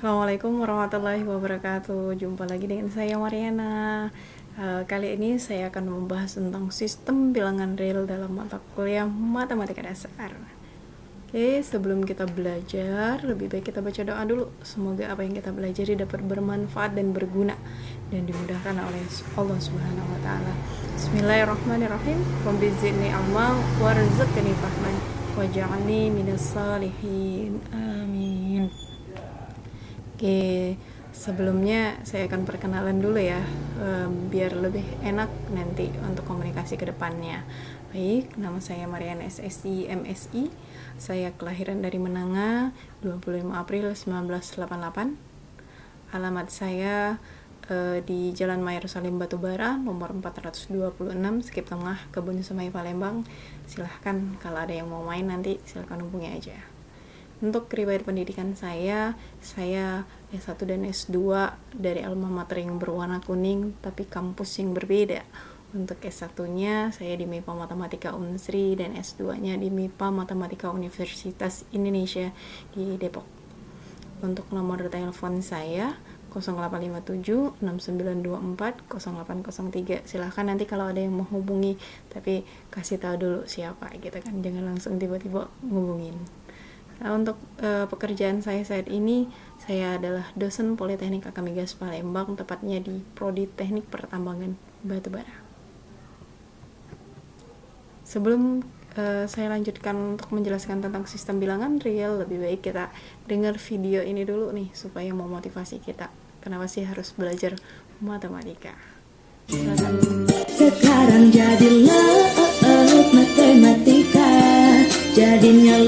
Assalamualaikum warahmatullahi wabarakatuh. Jumpa lagi dengan saya Mariana. Kali ini saya akan membahas tentang sistem bilangan real dalam mata kuliah matematika dasar. Oke, sebelum kita belajar, lebih baik kita baca doa dulu. Semoga apa yang kita pelajari dapat bermanfaat dan berguna dan dimudahkan oleh Allah Subhanahu wa taala. Bismillahirrahmanirrahim. Rabbi zidni ilma warzuqni fahman waj'alni minas shalihin. Amin. Oke, sebelumnya saya akan perkenalan dulu ya, biar lebih enak nanti untuk komunikasi ke depannya. Baik, nama saya Mariana SSI MSI. Saya kelahiran dari Menanga, 25 April 1988. Alamat saya di Jalan Mayor Salim Batubara, nomor 426, Skip Tengah, Kebun Semai, Palembang. Silahkan kalau ada yang mau main nanti silahkan hubungi aja. Untuk riwayat pendidikan saya S1 dan S2 dari alma mater yang berwarna kuning tapi kampus yang berbeda. Untuk S1-nya saya di MIPA Matematika Unsri dan S2-nya di MIPA Matematika Universitas Indonesia di Depok. Untuk nomor telepon saya 0857 6924 0803. Silahkan nanti kalau ada yang mau hubungi, tapi kasih tahu dulu siapa gitu kan, jangan langsung tiba-tiba ngubungin. Nah, untuk pekerjaan saya saat ini, saya adalah dosen Politeknik Akamigas Palembang, tepatnya di Prodi Teknik Pertambangan Batubara. Sebelum saya lanjutkan untuk menjelaskan tentang sistem bilangan real, lebih baik kita dengar video ini dulu nih, supaya memotivasi kita. Kenapa sih harus belajar matematika? Sekarang jadilah matematika, jadinya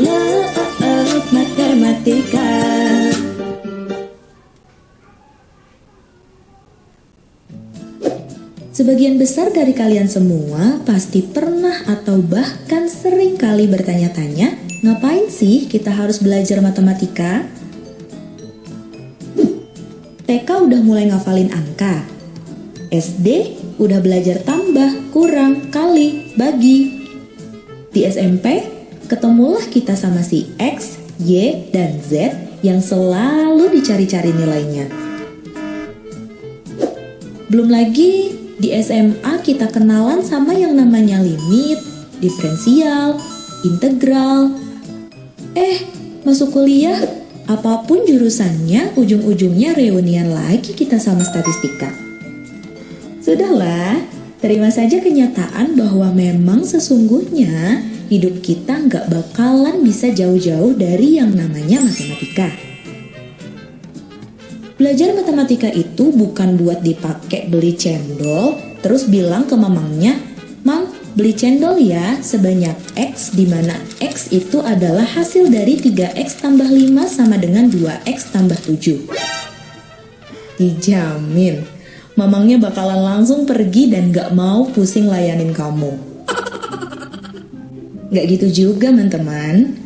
matematika. Sebagian besar dari kalian semua pasti pernah atau bahkan sering kali bertanya-tanya, ngapain sih kita harus belajar matematika? TK udah mulai ngafalin angka, SD udah belajar tambah, kurang, kali, bagi. Di SMP, ketemulah kita sama si X, Y, dan Z yang selalu dicari-cari nilainya. Belum lagi di SMA kita kenalan sama yang namanya limit, diferensial, integral. Masuk kuliah, apapun jurusannya, ujung-ujungnya reunian lagi kita sama statistika. Sudahlah, terima saja kenyataan bahwa memang sesungguhnya hidup kita nggak bakalan bisa jauh-jauh dari yang namanya matematika. Belajar matematika itu bukan buat dipakai beli cendol, terus bilang ke mamangnya, "Mang, beli cendol ya sebanyak X, di mana X itu adalah hasil dari 3X tambah 5 sama dengan 2X tambah 7. Dijamin, mamangnya bakalan langsung pergi dan gak mau pusing layanin kamu. Gak gitu juga, teman-teman.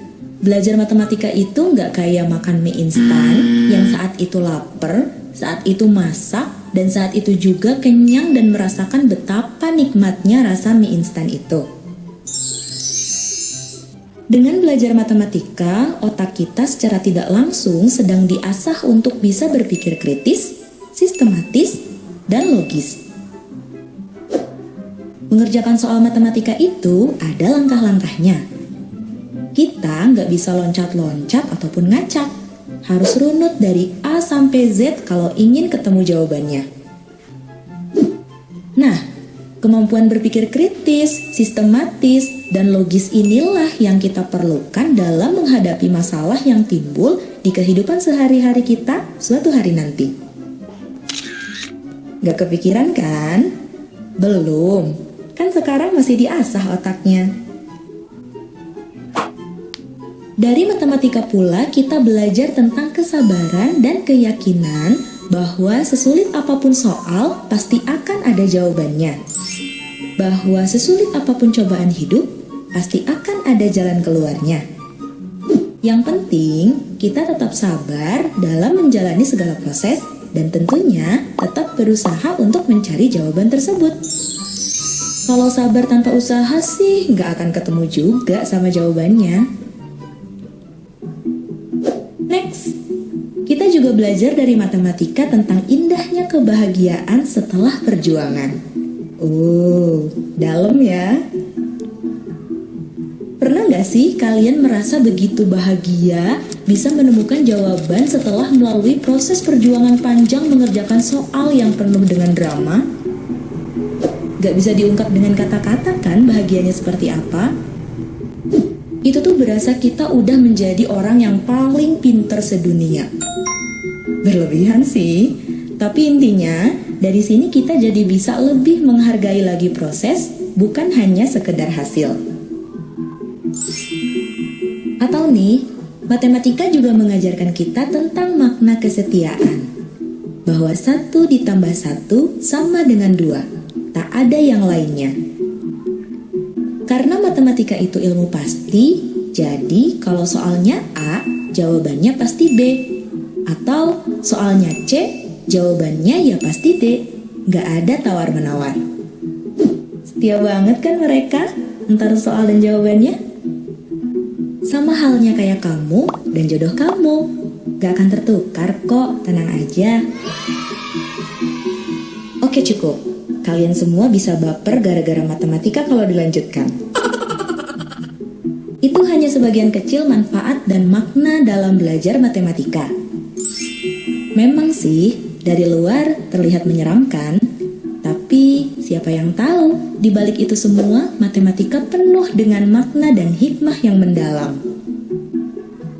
Belajar matematika itu gak kayak makan mie instan yang saat itu lapar, saat itu masak, dan saat itu juga kenyang dan merasakan betapa nikmatnya rasa mie instan itu. Dengan belajar matematika, otak kita secara tidak langsung sedang diasah untuk bisa berpikir kritis, sistematis, dan logis. Mengerjakan soal matematika itu ada langkah-langkahnya. Kita nggak bisa loncat-loncat ataupun ngacak. Harus runut dari A sampai Z kalau ingin ketemu jawabannya. Nah, kemampuan berpikir kritis, sistematis, dan logis inilah yang kita perlukan dalam menghadapi masalah yang timbul di kehidupan sehari-hari kita suatu hari nanti. Gak kepikiran kan? Belum, kan sekarang masih diasah otaknya. Dari matematika pula kita belajar tentang kesabaran dan keyakinan bahwa sesulit apapun soal pasti akan ada jawabannya. Bahwa sesulit apapun cobaan hidup pasti akan ada jalan keluarnya. Yang penting kita tetap sabar dalam menjalani segala proses dan tentunya tetap berusaha untuk mencari jawaban tersebut. Kalau sabar tanpa usaha sih nggak akan ketemu juga sama jawabannya. Next, kita juga belajar dari matematika tentang indahnya kebahagiaan setelah perjuangan. Dalam ya. Pernah nggak sih kalian merasa begitu bahagia bisa menemukan jawaban setelah melalui proses perjuangan panjang mengerjakan soal yang penuh dengan drama? Gak bisa diungkap dengan kata-kata kan bahagianya seperti apa? Itu tuh berasa kita udah menjadi orang yang paling pintar sedunia. Berlebihan sih, tapi intinya dari sini kita jadi bisa lebih menghargai lagi proses, bukan hanya sekedar hasil. Atau nih, matematika juga mengajarkan kita tentang makna kesetiaan. Bahwa 1 ditambah 1 sama dengan 2, tak ada yang lainnya. Karena matematika itu ilmu pasti, jadi kalau soalnya A, jawabannya pasti B. Atau soalnya C, jawabannya ya pasti D. Gak ada tawar-menawar. Setia banget kan mereka antara soal dan jawabannya? Sama halnya kayak kamu dan jodoh kamu. Gak akan tertukar kok, tenang aja. Oke cukup, kalian semua bisa baper gara-gara matematika kalau dilanjutkan. Itu hanya sebagian kecil manfaat dan makna dalam belajar matematika. Memang sih, dari luar terlihat menyeramkan, tapi siapa yang tahu, di balik itu semua, matematika penuh dengan makna dan hikmah yang mendalam.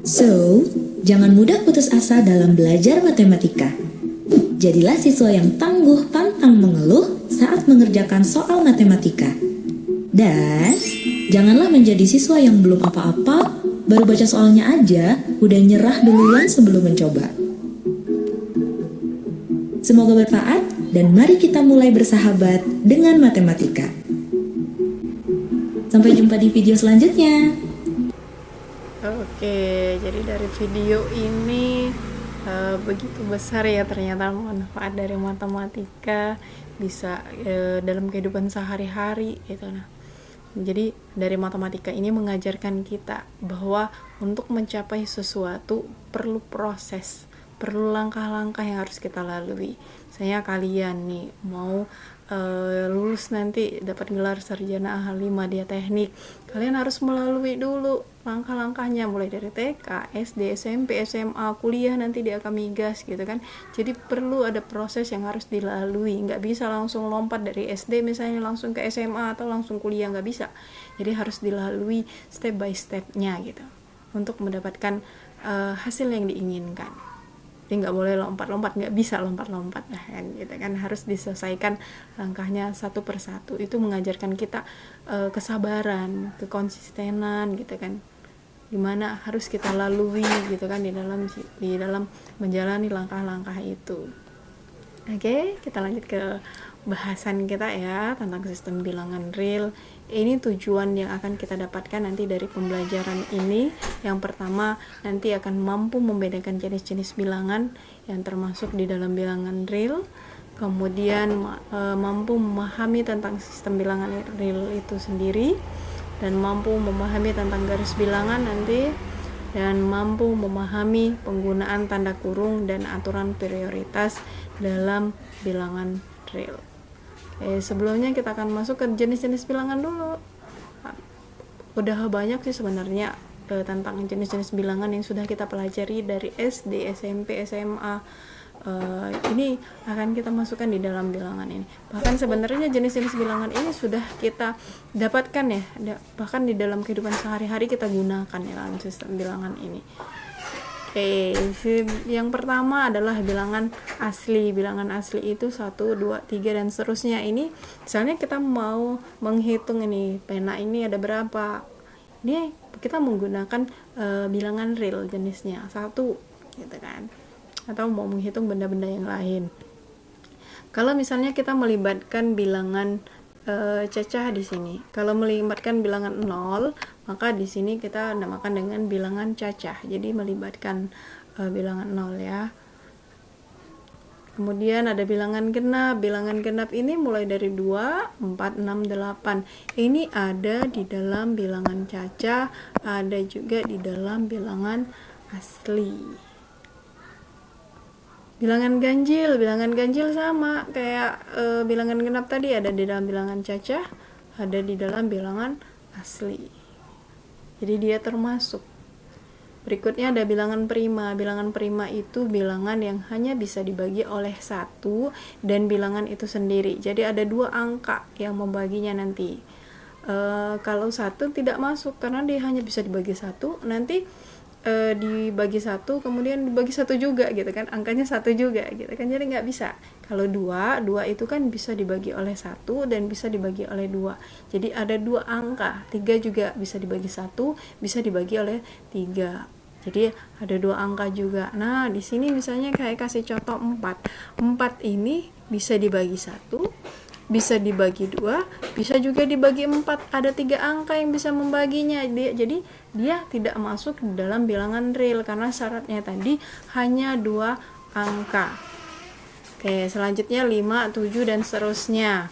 So, jangan mudah putus asa dalam belajar matematika. Jadilah siswa yang tangguh pantang mengeluh saat mengerjakan soal matematika. Dan, janganlah menjadi siswa yang belum apa-apa, baru baca soalnya aja, udah nyerah duluan sebelum mencoba. Semoga bermanfaat dan mari kita mulai bersahabat dengan matematika. Sampai jumpa di video selanjutnya. Oke, jadi dari video ini begitu besar ya ternyata manfaat dari matematika bisa dalam kehidupan sehari-hari gitu. Nah, jadi dari matematika ini mengajarkan kita bahwa untuk mencapai sesuatu perlu proses, perlu langkah-langkah yang harus kita lalui. Misalnya kalian nih mau lulus nanti dapat gelar sarjana ahli media teknik, kalian harus melalui dulu langkah-langkahnya mulai dari TK, SD, SMP, SMA, kuliah nanti di Akamigas gitu kan. Jadi perlu ada proses yang harus dilalui, nggak bisa langsung lompat dari SD misalnya langsung ke SMA atau langsung kuliah, nggak bisa. Jadi harus dilalui step by stepnya gitu untuk mendapatkan hasil yang diinginkan. Jadi nggak boleh lompat-lompat, nggak bisa lompat-lompat lah kan, gitu kan. Harus diselesaikan langkahnya satu persatu. Itu mengajarkan kita kesabaran, kekonsistenan gitu kan. Gimana harus kita lalui gitu kan di dalam menjalani langkah-langkah itu. Oke, kita lanjut ke bahasan kita ya tentang sistem bilangan real. Ini tujuan yang akan kita dapatkan nanti dari pembelajaran ini. Yang pertama, nanti akan mampu membedakan jenis-jenis bilangan yang termasuk di dalam bilangan real. Kemudian mampu memahami tentang sistem bilangan real itu sendiri, dan mampu memahami tentang garis bilangan nanti, dan mampu memahami penggunaan tanda kurung dan aturan prioritas dalam bilangan real. Sebelumnya kita akan masuk ke jenis-jenis bilangan dulu. Udah banyak sih sebenarnya tentang jenis-jenis bilangan yang sudah kita pelajari dari SD, SMP, SMA. Ini akan kita masukkan di dalam bilangan ini. Bahkan sebenarnya jenis-jenis bilangan ini sudah kita dapatkan ya, bahkan di dalam kehidupan sehari-hari kita gunakan ya dalam sistem bilangan ini. Yang pertama adalah bilangan asli. Bilangan asli itu 1, 2, 3 dan seterusnya. Ini misalnya kita mau menghitung ini pena ini ada berapa. Ini kita menggunakan bilangan real jenisnya 1 gitu kan. Atau mau menghitung benda-benda yang lain. Kalau misalnya kita melibatkan bilangan cacah di sini. Kalau melibatkan bilangan 0, maka di sini kita namakan dengan bilangan cacah. Jadi melibatkan bilangan 0 ya. Kemudian ada bilangan genap. Bilangan genap ini mulai dari 2, 4, 6, 8. Ini ada di dalam bilangan cacah, ada juga di dalam bilangan asli. Bilangan ganjil sama kayak bilangan genap tadi, ada di dalam bilangan cacah, ada di dalam bilangan asli. Jadi dia termasuk. Berikutnya ada bilangan prima. Bilangan prima itu bilangan yang hanya bisa dibagi oleh satu dan bilangan itu sendiri. Jadi ada 2 angka yang membaginya nanti. Kalau satu tidak masuk karena dia hanya bisa dibagi satu, nanti dibagi satu kemudian dibagi satu juga gitu kan, angkanya satu juga gitu kan, jadi nggak bisa. Kalau dua itu kan bisa dibagi oleh satu dan bisa dibagi oleh 2, jadi ada 2 angka. 3 juga bisa dibagi satu, bisa dibagi oleh 3, jadi ada 2 angka juga. Nah di sini misalnya kayak kasih contoh 4 ini bisa dibagi satu, bisa dibagi 2, bisa juga dibagi 4. Ada 3 angka yang bisa membaginya. Jadi dia tidak masuk di dalam bilangan real karena syaratnya tadi hanya 2 angka. Oke, selanjutnya 5, 7 dan seterusnya.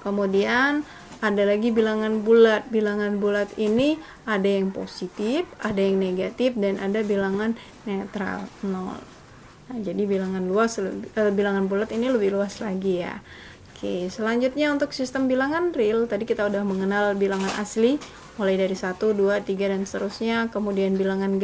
Kemudian ada lagi bilangan bulat. Bilangan bulat ini ada yang positif, ada yang negatif, dan ada bilangan netral 0. Nah, jadi bilangan bulat ini lebih luas lagi ya. Oke, selanjutnya untuk sistem bilangan real, tadi kita udah mengenal bilangan asli, mulai dari 1, 2, 3, dan seterusnya. Kemudian bilangan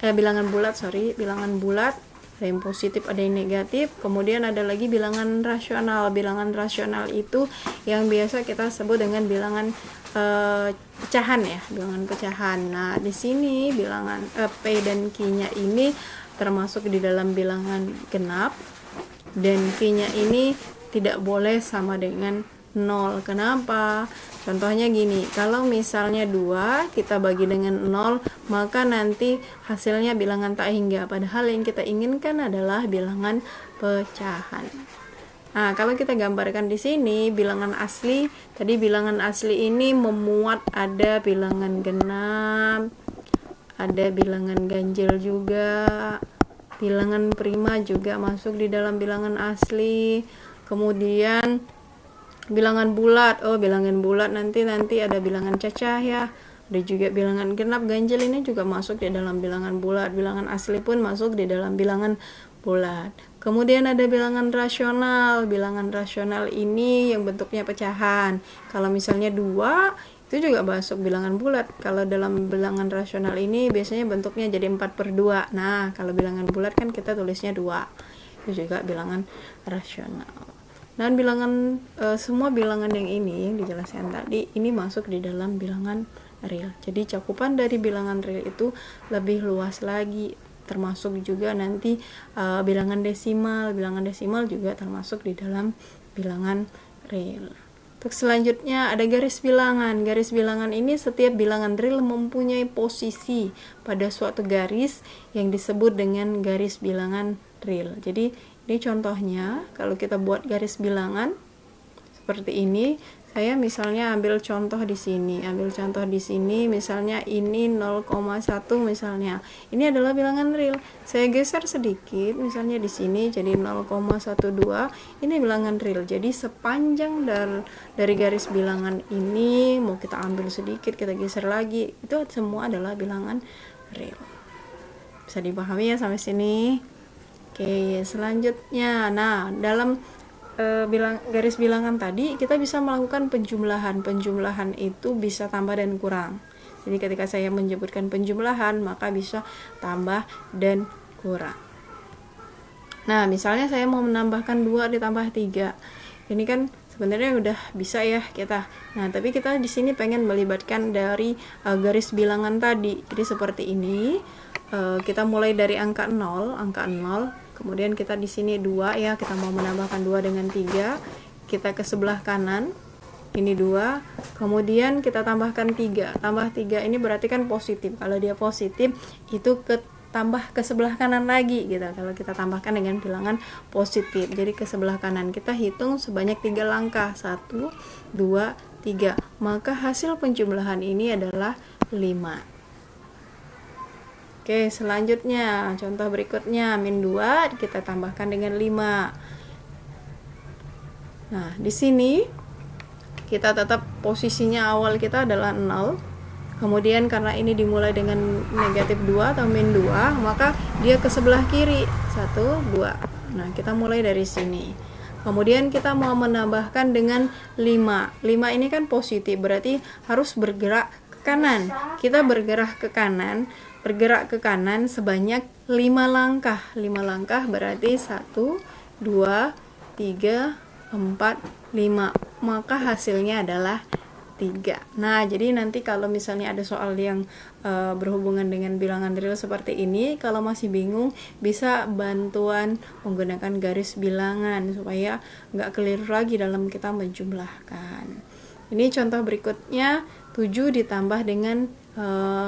bilangan bulat, ada yang positif, ada yang negatif. Kemudian ada lagi bilangan rasional. Bilangan rasional itu yang biasa kita sebut dengan bilangan pecahan ya, bilangan pecahan. Nah, di sini bilangan P dan Q-nya ini termasuk di dalam bilangan genap, dan Q-nya ini tidak boleh sama dengan 0. Kenapa? Contohnya gini, kalau misalnya 2 kita bagi dengan 0, maka nanti hasilnya bilangan tak hingga, padahal yang kita inginkan adalah bilangan pecahan. Nah, kalau kita gambarkan di sini bilangan asli, tadi bilangan asli ini memuat ada bilangan genap, ada bilangan ganjil juga, bilangan prima juga masuk di dalam bilangan asli. Kemudian bilangan bulat, bilangan bulat nanti ada bilangan cacah ya, ada juga bilangan genap, ganjil ini juga masuk di dalam bilangan bulat. Bilangan asli pun masuk di dalam bilangan bulat. Kemudian ada bilangan rasional. Bilangan rasional ini yang bentuknya pecahan. Kalau misalnya 2 itu juga masuk bilangan bulat. Kalau dalam bilangan rasional ini biasanya bentuknya jadi 4/2. Nah, kalau bilangan bulat kan kita tulisnya 2. Itu juga bilangan rasional. Dan semua bilangan yang ini yang dijelaskan tadi ini masuk di dalam bilangan real. Jadi cakupan dari bilangan real itu lebih luas lagi, termasuk juga nanti bilangan desimal. Bilangan desimal juga termasuk di dalam bilangan real. Untuk selanjutnya ada garis bilangan. Garis bilangan ini setiap bilangan real mempunyai posisi pada suatu garis yang disebut dengan garis bilangan real. Jadi ini contohnya, kalau kita buat garis bilangan seperti ini, saya misalnya ambil contoh di sini, misalnya ini 0,1 misalnya. Ini adalah bilangan real. Saya geser sedikit, misalnya di sini jadi 0,12. Ini bilangan real. Jadi sepanjang dari garis bilangan ini mau kita ambil sedikit, kita geser lagi, itu semua adalah bilangan real. Bisa dipahami ya sampai sini? Oke, selanjutnya, nah dalam garis bilangan tadi kita bisa melakukan penjumlahan. Penjumlahan itu bisa tambah dan kurang. Jadi ketika saya menyebutkan penjumlahan, maka bisa tambah dan kurang. Nah, misalnya saya mau menambahkan 2 ditambah 3. Ini kan sebenarnya udah bisa ya kita. Nah, tapi kita di sini pengen melibatkan dari garis bilangan tadi. Jadi seperti ini. Kita mulai dari angka 0, kemudian kita di sini 2 ya, kita mau menambahkan 2 dengan 3, kita ke sebelah kanan, ini 2, kemudian kita tambahkan 3, tambah 3 ini berarti kan positif. Kalau dia positif itu tambah ke sebelah kanan lagi gitu, kalau kita tambahkan dengan bilangan positif. Jadi ke sebelah kanan kita hitung sebanyak 3 langkah, 1, 2, 3, maka hasil penjumlahan ini adalah 5. Oke, selanjutnya contoh berikutnya min 2 kita tambahkan dengan 5. Nah, di sini kita tetap posisinya awal kita adalah 0. Kemudian karena ini dimulai dengan negatif 2 atau min 2, maka dia ke sebelah kiri 1, 2. Nah, kita mulai dari sini. Kemudian kita mau menambahkan dengan 5. 5 ini kan positif, berarti harus bergerak ke kanan. Kita bergerak ke kanan sebanyak 5 langkah. 5 langkah berarti 1, 2, 3, 4, 5. Maka hasilnya adalah 3. Nah, jadi nanti kalau misalnya ada soal yang berhubungan dengan bilangan real seperti ini, kalau masih bingung bisa bantuan menggunakan garis bilangan supaya nggak keliru lagi dalam kita menjumlahkan. Ini contoh berikutnya, 7 ditambah dengan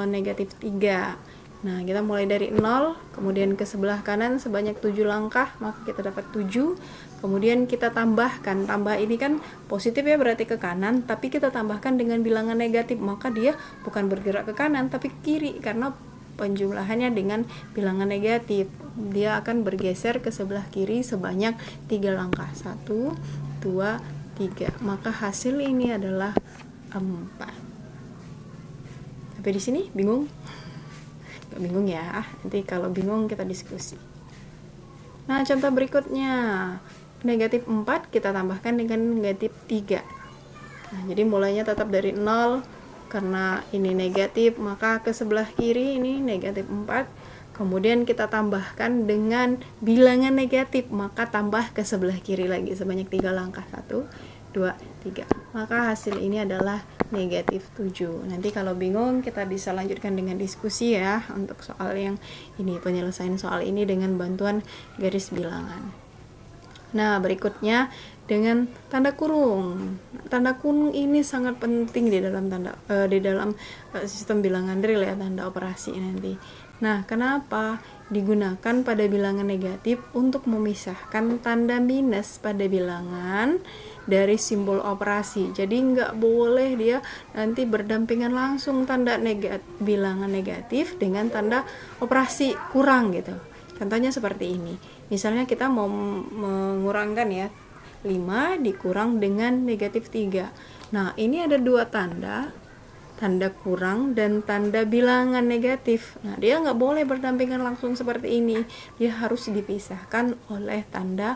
negatif 3. Nah, kita mulai dari 0, kemudian ke sebelah kanan sebanyak 7 langkah, maka kita dapat 7. Kemudian kita tambahkan, tambah ini kan positif ya, berarti ke kanan, tapi kita tambahkan dengan bilangan negatif, maka dia bukan bergerak ke kanan tapi ke kiri, karena penjumlahannya dengan bilangan negatif. Dia akan bergeser ke sebelah kiri sebanyak 3 langkah. 1, 2, 3. Maka hasil ini adalah 4. Sampai di sini bingung? Gak bingung ya, nanti kalau bingung kita diskusi. Nah, contoh berikutnya, negatif 4 kita tambahkan dengan negatif 3. Nah, jadi mulainya tetap dari 0, karena ini negatif, maka ke sebelah kiri ini negatif 4. Kemudian kita tambahkan dengan bilangan negatif, maka tambah ke sebelah kiri lagi sebanyak 3 langkah. 1, 2, 3. Maka hasil ini adalah negatif 7. Nanti kalau bingung kita bisa lanjutkan dengan diskusi ya untuk soal yang ini, penyelesaian soal ini dengan bantuan garis bilangan. Nah, berikutnya dengan tanda kurung. Tanda kurung ini sangat penting di dalam sistem bilangan real ya, tanda operasi nanti. Nah, kenapa digunakan pada bilangan negatif? Untuk memisahkan tanda minus pada bilangan dari simbol operasi. Jadi nggak boleh dia nanti berdampingan langsung tanda bilangan negatif dengan tanda operasi kurang gitu. Contohnya seperti ini. Misalnya kita mau mengurangkan ya, 5 dikurang dengan negatif 3. Nah, ini ada dua tanda kurang dan tanda bilangan negatif. Nah, dia nggak boleh berdampingan langsung seperti ini. Dia harus dipisahkan oleh tanda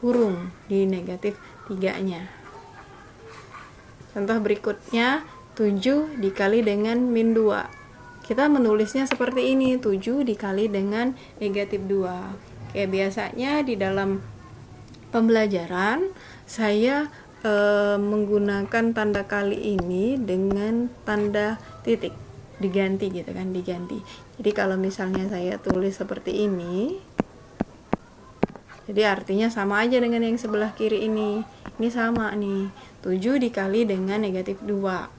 kurung di negatif 3-nya. Contoh berikutnya, 7 dikali dengan min 2. Kita menulisnya seperti ini, 7 dikali dengan negatif 2. Kayak biasanya di dalam pembelajaran saya menggunakan tanda kali ini dengan tanda titik, diganti gitu kan, diganti. Jadi kalau misalnya saya tulis seperti ini, jadi artinya sama aja dengan yang sebelah kiri ini. Ini sama nih, 7 dikali dengan negatif 2.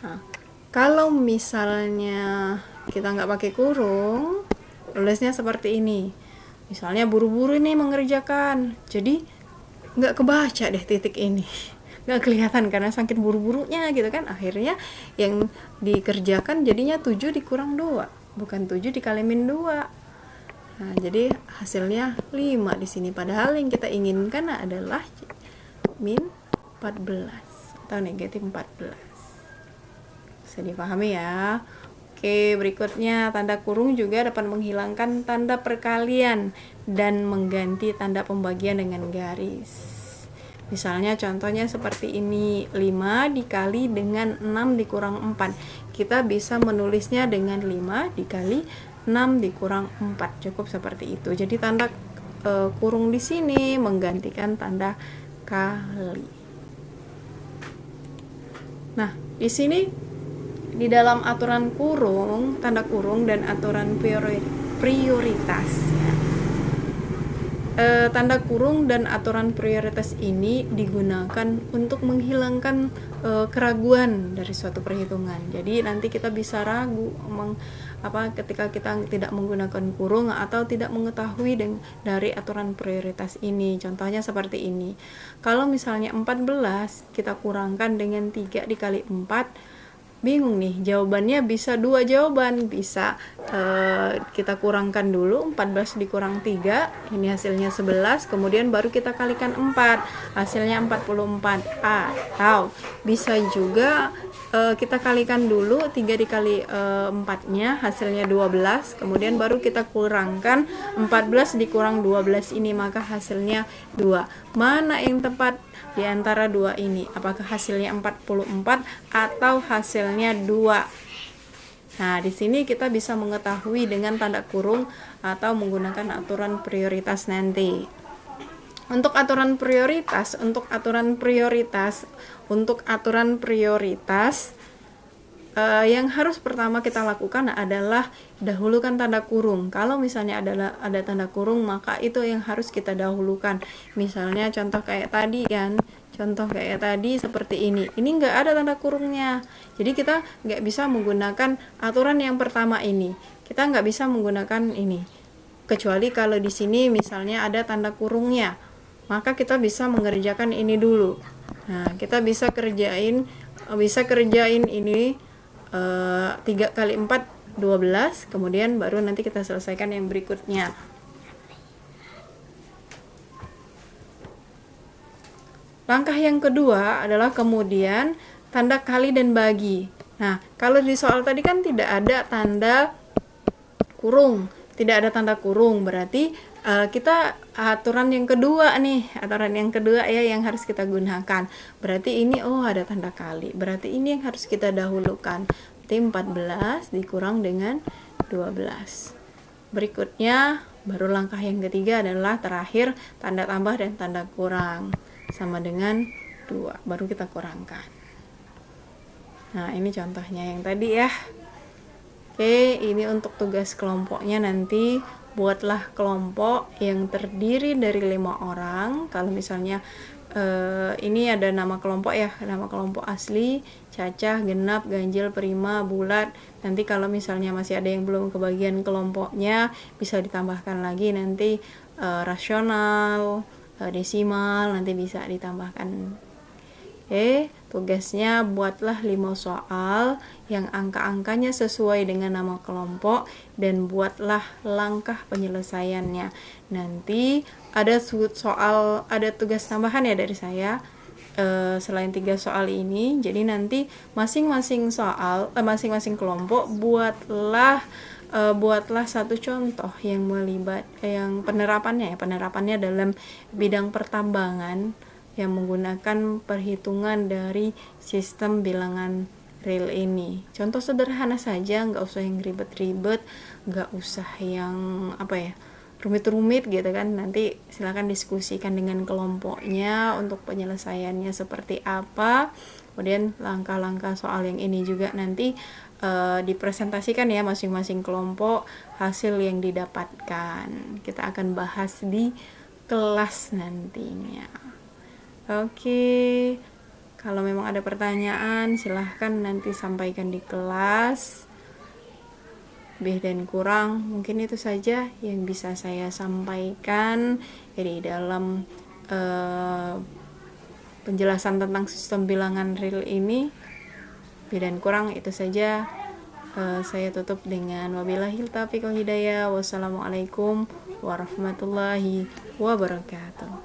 Nah, kalau misalnya kita nggak pakai kurung, tulisnya seperti ini. Misalnya buru-buru nih mengerjakan, jadi nggak kebaca deh titik ini, nggak kelihatan karena saking buru-burunya gitu kan. Akhirnya yang dikerjakan jadinya 7 dikurang 2, bukan 7 dikali min 2. Nah, jadi hasilnya 5 di sini, padahal yang kita inginkan adalah min 14 atau negatif 14. Bisa dipahami ya. Oke, berikutnya tanda kurung juga dapat menghilangkan tanda perkalian dan mengganti tanda pembagian dengan garis. Misalnya contohnya seperti ini, 5 dikali dengan 6 dikurang 4. Kita bisa menulisnya dengan 5 dikali 6 dikurang 4. Cukup seperti itu. Jadi tanda kurung di sini menggantikan tanda kali. Nah, di sini di dalam aturan kurung, tanda kurung dan aturan prioritas. Tanda kurung dan aturan prioritas ini digunakan untuk menghilangkan keraguan dari suatu perhitungan. Jadi nanti kita bisa ragu ketika kita tidak menggunakan kurung atau tidak mengetahui dari aturan prioritas ini. Contohnya seperti ini. Kalau misalnya 14 kita kurangkan dengan 3 dikali 4, bingung nih jawabannya, bisa dua jawaban, bisa kita kurangkan dulu, 14 dikurang 3 ini hasilnya 11, kemudian baru kita kalikan 4 hasilnya 44, atau bisa juga kita kalikan dulu 3 dikali 4 nya hasilnya 12, kemudian baru kita kurangkan 14 dikurang 12 ini, maka hasilnya 2. Mana yang tepat di antara dua ini? Apakah hasilnya 44 atau hasilnya 2? Nah, di sini kita bisa mengetahui dengan tanda kurung atau menggunakan aturan prioritas nanti. Untuk aturan prioritas, yang harus pertama kita lakukan adalah dahulukan tanda kurung. Kalau misalnya ada tanda kurung, maka itu yang harus kita dahulukan. Misalnya contoh kayak tadi seperti ini nggak ada tanda kurungnya, jadi kita nggak bisa menggunakan aturan yang pertama ini. Kita nggak bisa menggunakan ini, kecuali kalau di sini misalnya ada tanda kurungnya, maka kita bisa mengerjakan ini dulu. Nah, kita bisa kerjain ini 3 kali 4 12, kemudian baru nanti kita selesaikan yang berikutnya. Langkah yang kedua adalah kemudian tanda kali dan bagi. Nah, kalau di soal tadi kan tidak ada tanda kurung, berarti kita aturan yang kedua ya yang harus kita gunakan. Berarti ini ada tanda kali, berarti ini yang harus kita dahulukan. Berarti 14 dikurang dengan 12. Berikutnya baru langkah yang ketiga adalah terakhir tanda tambah dan tanda kurang, sama dengan 2, baru kita kurangkan. Nah, ini contohnya yang tadi ya. Oke, ini untuk tugas kelompoknya nanti. Buatlah kelompok yang terdiri dari 5 orang. Kalau misalnya ini ada nama kelompok ya, nama kelompok asli, cacah, genap, ganjil, prima, bulat. Nanti kalau misalnya masih ada yang belum kebagian kelompoknya, bisa ditambahkan lagi nanti rasional, desimal, nanti bisa ditambahkan. Oke, tugasnya buatlah 5 soal yang angka-angkanya sesuai dengan nama kelompok dan buatlah langkah penyelesaiannya. Nanti ada tugas tambahan ya dari saya selain 3 soal ini. Jadi nanti masing-masing kelompok buatlah satu contoh yang penerapannya dalam bidang pertambangan yang menggunakan perhitungan dari sistem bilangan real ini. Contoh sederhana saja, nggak usah yang ribet-ribet, nggak usah yang rumit-rumit gitu kan. Nanti silakan diskusikan dengan kelompoknya untuk penyelesaiannya seperti apa. Kemudian langkah-langkah soal yang ini juga nanti dipresentasikan ya masing-masing kelompok hasil yang didapatkan. Kita akan bahas di kelas nantinya. Oke, kalau memang ada pertanyaan silahkan nanti sampaikan di kelas. Lebih dan kurang mungkin itu saja yang bisa saya sampaikan di dalam penjelasan tentang sistem bilangan real ini. Lebih dan kurang itu saja. Saya tutup dengan wabillahi taufiq wal hidayah. Wassalamualaikum warahmatullahi wabarakatuh.